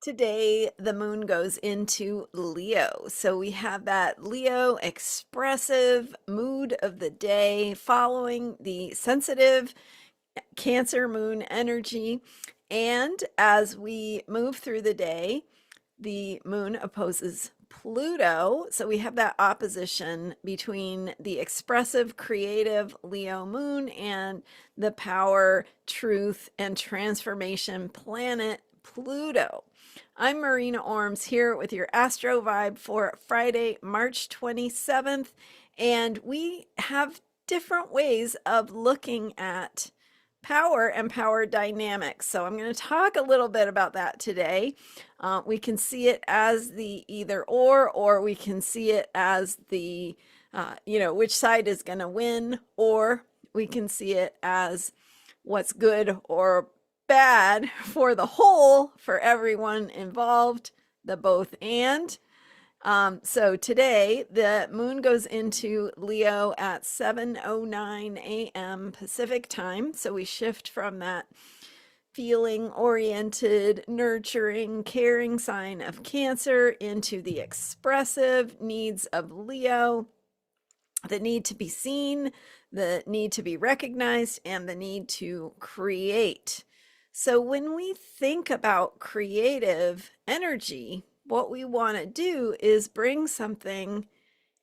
Today, the moon goes into Leo. So we have that Leo expressive mood of the day following the sensitive Cancer moon energy. And as we move through the day, the moon opposes Pluto. So we have that opposition between the expressive, creative Leo moon and the power, truth, and transformation planet Pluto. I'm Marina Orms here with your Astro Vibe for Friday, March 27th. And we have different ways of looking at power and power dynamics. So I'm going to talk a little bit about that today. We can see it as the either or we can see it as the, which side is going to win, or we can see it as what's good or bad for the whole, for everyone involved, the both and. So today the moon goes into Leo at 7:09 a.m. Pacific time. So we shift from that feeling oriented, nurturing, caring sign of Cancer into the expressive needs of Leo, the need to be seen, the need to be recognized, and the need to create. So when we think about creative energy, what we want to do is bring something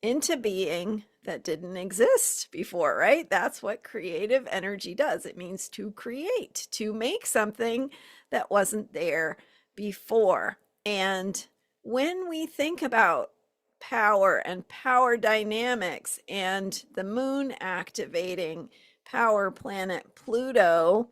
into being that didn't exist before, right? That's what creative energy does. It means to create, to make something that wasn't there before. And when we think about power and power dynamics and the moon activating power planet Pluto,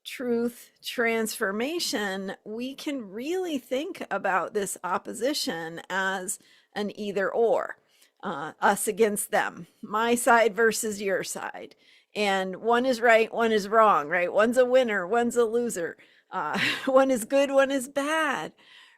truth, transformation, we can really think about this opposition as an either or, us against them, my side versus your side. And one is right, one is wrong, right? One's a winner, one's a loser. One is good, one is bad,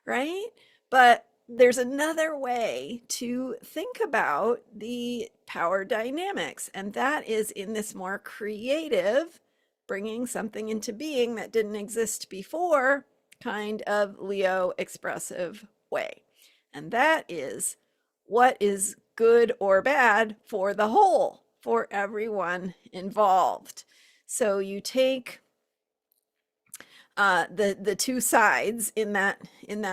right? But there's another way to think about the power dynamics, and that is in this more creative, bringing something into being that didn't exist before kind of Leo expressive way. And that is what is good or bad for the whole, for everyone involved. So you take the two sides in that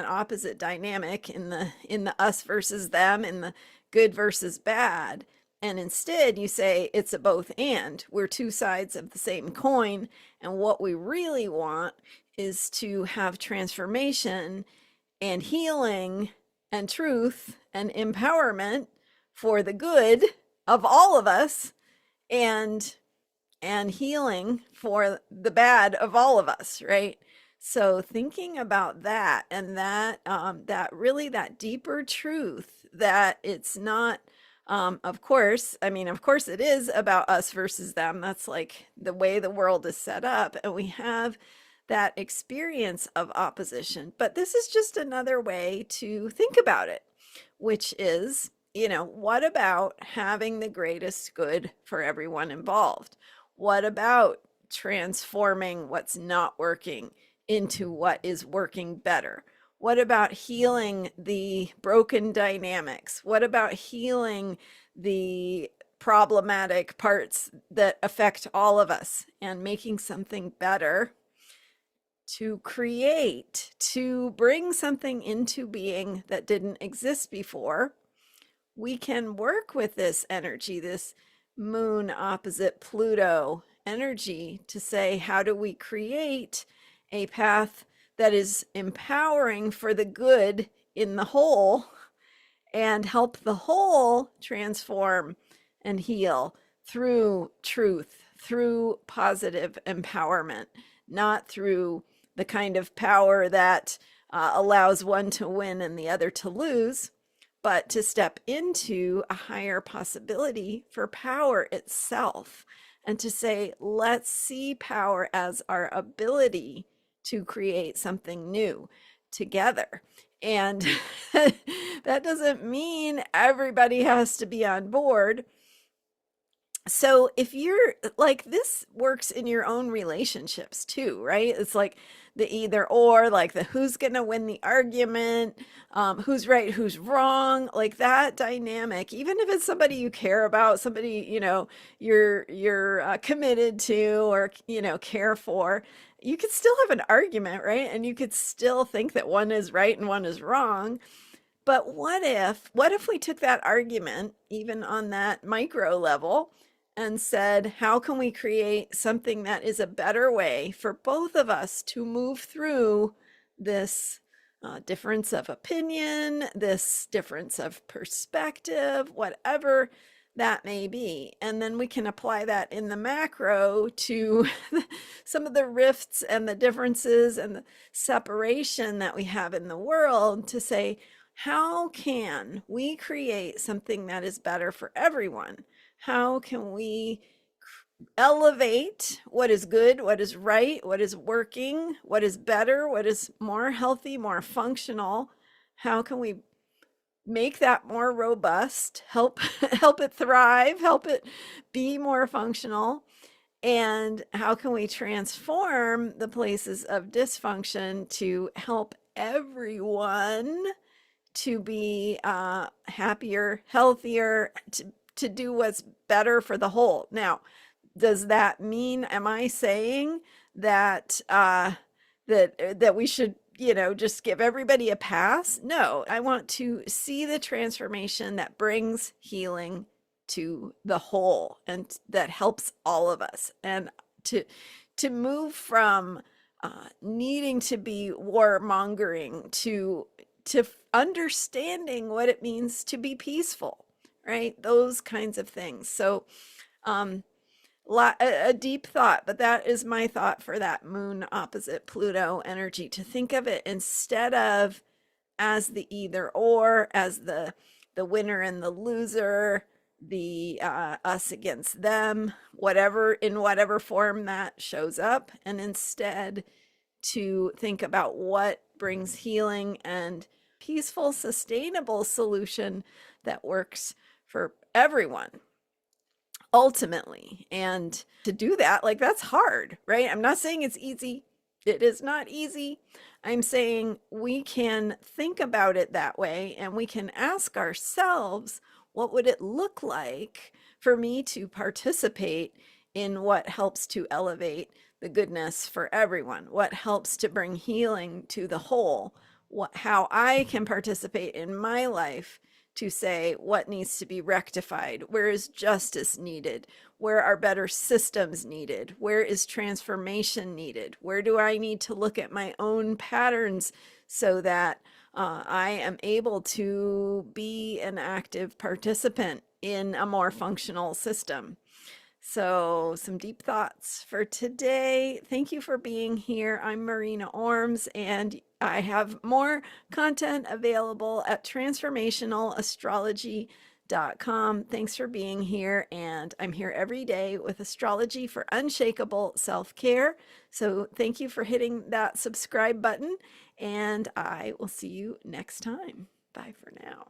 opposite dynamic, in the us versus them, in the good versus bad, and instead you say it's a both and. We're two sides of the same coin, and what we really want is to have transformation and healing and truth and empowerment for the good of all of us, and healing for the bad of all of us, right? So thinking about that, and that that deeper truth, that it's not, of course it is about us versus them. That's like the way the world is set up, and we have that experience of opposition. But this is just another way to think about it, which is, what about having the greatest good for everyone involved? What about transforming what's not working into what is working better? What about healing the broken dynamics? What about healing the problematic parts that affect all of us and making something better, to create, to bring something into being that didn't exist before? We can work with this energy, this moon opposite Pluto energy, to say, how do we create a path that is empowering for the good in the whole, and help the whole transform and heal through truth, through positive empowerment, not through the kind of power that allows one to win and the other to lose, but to step into a higher possibility for power itself, and to say, let's see power as our ability to create something new together. And that doesn't mean everybody has to be on board. So if you're like, this works in your own relationships too, right? It's like the either or, like the who's gonna win the argument, who's right, who's wrong, like that dynamic. Even if it's somebody you care about, somebody you're committed to, or care for, you could still have an argument, right? And you could still think that one is right and one is wrong. But what if we took that argument, even on that micro level, and said, how can we create something that is a better way for both of us to move through this difference of opinion, this difference of perspective, whatever that may be. And then we can apply that in the macro to some of the rifts and the differences and the separation that we have in the world, to say, how can we create something that is better for everyone? How can we elevate what is good, what is right, what is working, what is better, what is more healthy, more functional? How can we make that more robust, help it thrive, help it be more functional? And how can we transform the places of dysfunction to help everyone to be happier, healthier, to do what's better for the whole? Now, does that mean, am I saying that that we should, just give everybody a pass? No, I want to see the transformation that brings healing to the whole and that helps all of us, and to move from needing to be warmongering to understanding what it means to be peaceful, right? Those kinds of things. So, um, a deep thought, but that is my thought for that moon opposite Pluto energy, to think of it instead of as the either or, as the winner and the loser, the us against them, whatever, in whatever form that shows up, and instead to think about what brings healing and peaceful, sustainable solution that works for everyone ultimately. And to do that, like, that's hard, right? I'm not saying it's easy. It is not easy. I'm saying we can think about it that way, and we can ask ourselves, what would it look like for me to participate in what helps to elevate the goodness for everyone? What helps to bring healing to the whole? How I can participate in my life to say what needs to be rectified, where is justice needed, where are better systems needed, where is transformation needed, where do I need to look at my own patterns so that I am able to be an active participant in a more functional system. So, some deep thoughts for today. Thank you for being here. I'm Marina Orms, and I have more content available at transformationalastrology.com. Thanks for being here. And I'm here every day with astrology for unshakable self care. So, thank you for hitting that subscribe button, and I will see you next time. Bye for now.